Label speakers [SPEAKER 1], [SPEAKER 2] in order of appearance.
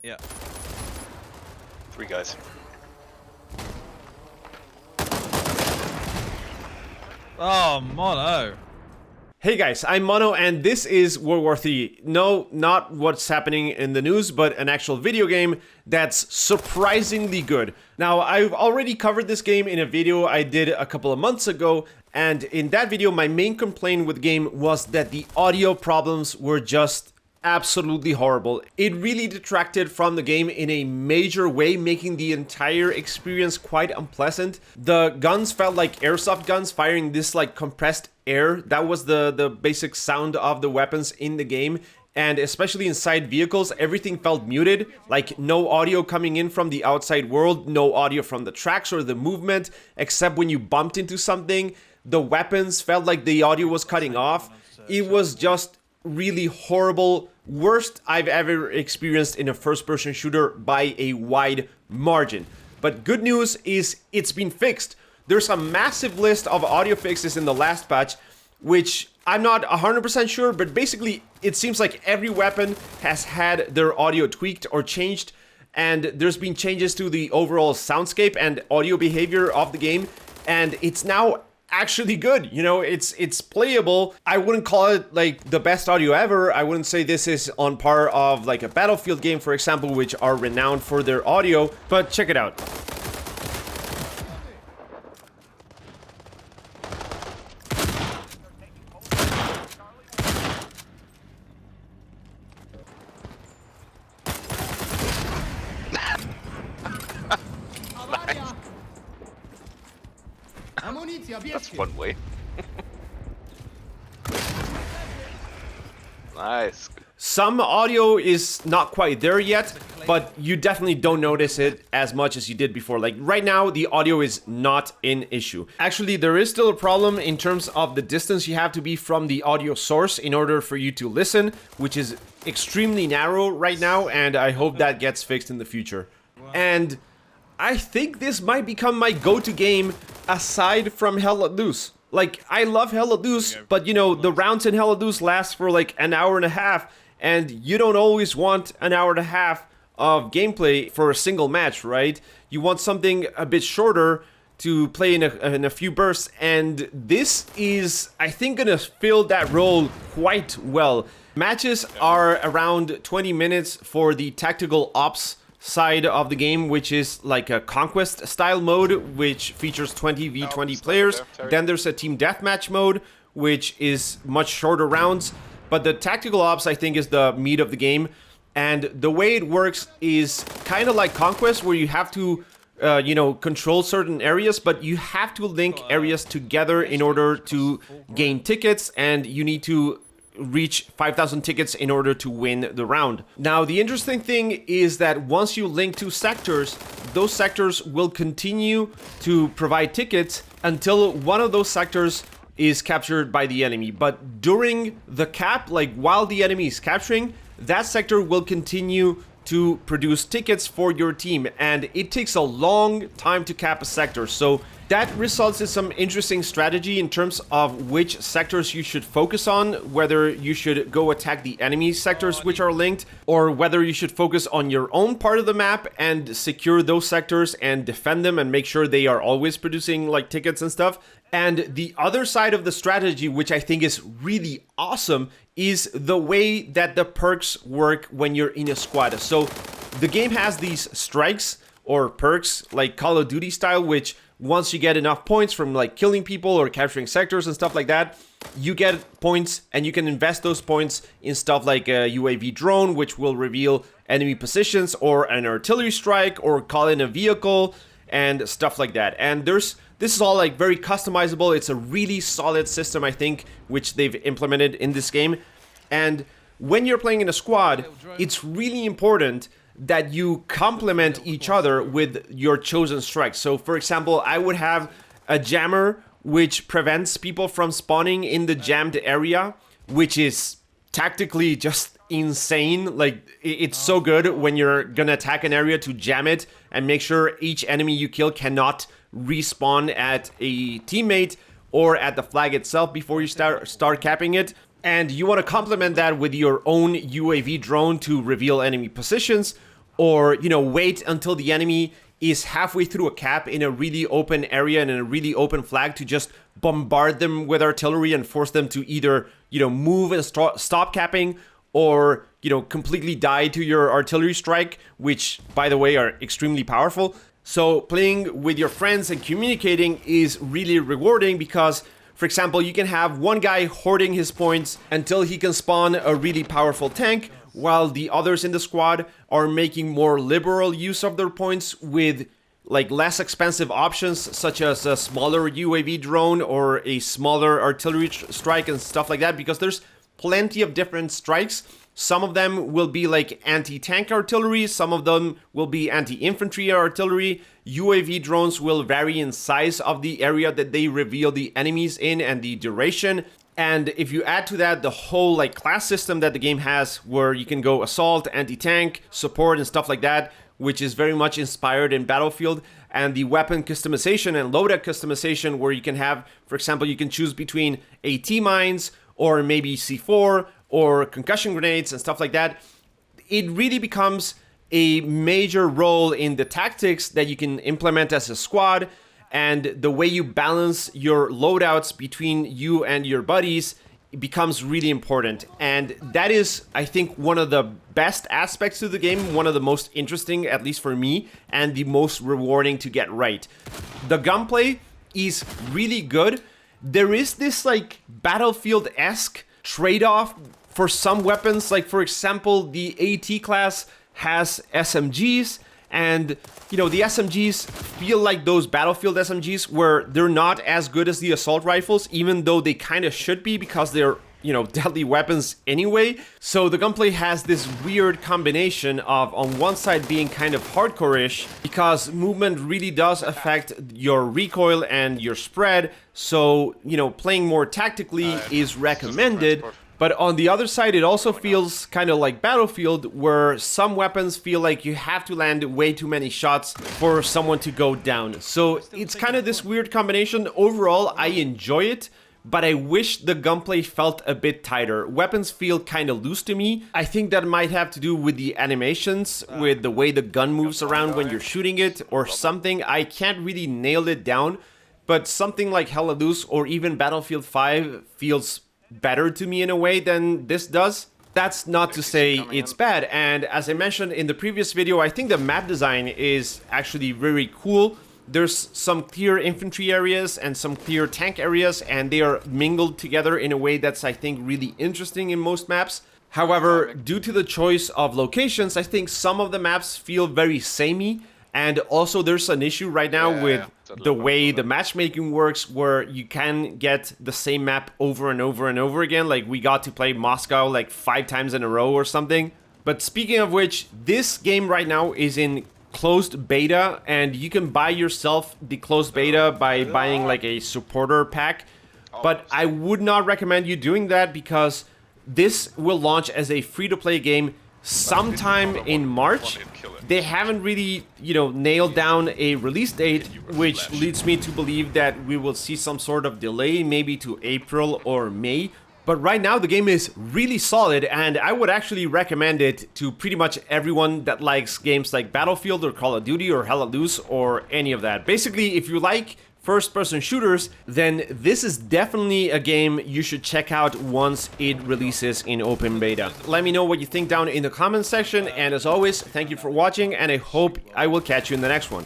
[SPEAKER 1] Yeah.
[SPEAKER 2] 3 guys.
[SPEAKER 1] Oh, mono.
[SPEAKER 3] Hey guys, I'm Mono and this is World War III. No, not what's happening in the news, but an actual video game that's surprisingly good. Now, I've already covered this game in a video I did a couple of months ago, and in that video, my main complaint with the game was that the audio problems were just absolutely horrible. It really detracted from the game in a major way, making the entire experience quite unpleasant. The guns felt like airsoft guns firing this like compressed air. That was the basic sound of the weapons in the game. And especially inside vehicles, everything felt muted, like no audio coming in from the outside world, no audio from the tracks or the movement, except when you bumped into something. The weapons felt like the audio was cutting off. It was just really horrible, worst I've ever experienced in a first-person shooter by a wide margin. But good news is it's been fixed. There's a massive list of audio fixes in the last patch, which I'm not 100% sure, but basically it seems like every weapon has had their audio tweaked or changed, and there's been changes to the overall soundscape and audio behavior of the game, and it's now actually good. You know, it's playable. I wouldn't call it like the best audio ever. I wouldn't say this is on par of like a Battlefield game, for example, which are renowned for their audio, but check it out.
[SPEAKER 2] That's one way. Nice.
[SPEAKER 3] Some audio is not quite there yet, but you definitely don't notice it as much as you did before. Like right now, the audio is not an issue. Actually, there is still a problem in terms of the distance you have to be from the audio source in order for you to listen, which is extremely narrow right now, and I hope that gets fixed in the future. And I think this might become my go-to game aside from Hell Let Loose. Like, I love Hell Let Loose, but you know, the rounds in Hell Let Loose last for like an hour and a half, and you don't always want an hour and a half of gameplay for a single match, right? You want something a bit shorter to play in a few bursts, and this is, I think, gonna fill that role quite well. Matches are around 20 minutes for the tactical ops side of the game, which is like a conquest style mode, which features 20v20 players. Then there's a team deathmatch mode, which is much shorter rounds. But the tactical ops, I think, is the meat of the game. And the way it works is kind of like conquest, where you have to control certain areas, but you have to link areas together in order to gain tickets, and you need to reach 5,000 tickets in order to win the round. Now, the interesting thing is that once you link two sectors, those sectors will continue to provide tickets until one of those sectors is captured by the enemy. But during the cap, like while the enemy is capturing, that sector will continue to produce tickets for your team, and it takes a long time to cap a sector. So that results in some interesting strategy in terms of which sectors you should focus on, whether you should go attack the enemy sectors which are linked, or whether you should focus on your own part of the map and secure those sectors and defend them and make sure they are always producing like tickets and stuff. And the other side of the strategy, which I think is really awesome, is the way that the perks work when you're in a squad. So the game has these strikes or perks like Call of Duty style, which once you get enough points from like killing people or capturing sectors and stuff like that, you get points and you can invest those points in stuff like a UAV drone, which will reveal enemy positions, or an artillery strike, or call in a vehicle and stuff like that. And this is all like very customizable. It's a really solid system, I think, which they've implemented in this game. And when you're playing in a squad, it's really important that you complement each other with your chosen strikes. So for example, I would have a jammer which prevents people from spawning in the jammed area, which is tactically just insane. Like, it's so good when you're gonna attack an area to jam it and make sure each enemy you kill cannot respawn at a teammate or at the flag itself before you start capping it. And you want to complement that with your own UAV drone to reveal enemy positions, or, you know, wait until the enemy is halfway through a cap in a really open area and in a really open flag to just bombard them with artillery and force them to either, you know, move and stop capping, or, you know, completely die to your artillery strike, which, by the way, are extremely powerful. So playing with your friends and communicating is really rewarding because, for example, you can have one guy hoarding his points until he can spawn a really powerful tank, while the others in the squad are making more liberal use of their points with like less expensive options, such as a smaller UAV drone or a smaller artillery strike and stuff like that, because there's plenty of different strikes. Some of them will be like anti-tank artillery, some of them will be anti-infantry artillery. UAV drones will vary in size of the area that they reveal the enemies in and the duration. And if you add to that the whole like class system that the game has, where you can go assault, anti-tank, support and stuff like that, which is very much inspired in Battlefield, and the weapon customization and loadout customization, where you can have, for example, you can choose between AT mines or maybe C4 or concussion grenades and stuff like that. It really becomes a major role in the tactics that you can implement as a squad, and the way you balance your loadouts between you and your buddies becomes really important. And that is, I think, one of the best aspects to the game, one of the most interesting, at least for me, and the most rewarding to get right. The gunplay is really good. There is this like Battlefield-esque trade-off for some weapons, like for example, the AT class has SMGs, and you know, the SMGs feel like those Battlefield SMGs where they're not as good as the assault rifles, even though they kind of should be because they're, you know, deadly weapons anyway. So the gunplay has this weird combination of, on one side, being kind of hardcore-ish, because movement really does affect your recoil and your spread. So, you know, playing more tactically is recommended. But on the other side, it also feels kind of like Battlefield, where some weapons feel like you have to land way too many shots for someone to go down. So it's kind of this weird combination. Overall, I enjoy it, but I wish the gunplay felt a bit tighter. Weapons feel kind of loose to me. I think that might have to do with the animations, with the way the gun moves around when you're shooting it, or something. I can't really nail it down, but something like Hella Loose or even Battlefield 5 feels better to me in a way than this does. That's not to say it's bad, and as I mentioned in the previous video, I think the map design is actually very cool. There's some clear infantry areas and some clear tank areas, and they are mingled together in a way that's, I think, really interesting in most maps. However, due to the choice of locations, I think some of the maps feel very samey. And also there's an issue right now with the way the matchmaking works, where you can get the same map over and over and over again. Like, we got to play Moscow like 5 times in a row or something. But speaking of which, this game right now is in closed beta, and you can buy yourself the closed beta by buying like a supporter pack. But I would not recommend you doing that, because this will launch as a free-to-play game sometime in March. They haven't really, you know, nailed down a release date, which leads me to believe that we will see some sort of delay, maybe to April or May. But right now the game is really solid, and I would actually recommend it to pretty much everyone that likes games like Battlefield or Call of Duty or Hella Loose or any of that. Basically, if you like first-person shooters, then this is definitely a game you should check out once it releases in open beta. Let me know what you think down in the comment section, and as always, thank you for watching, and I hope I will catch you in the next one.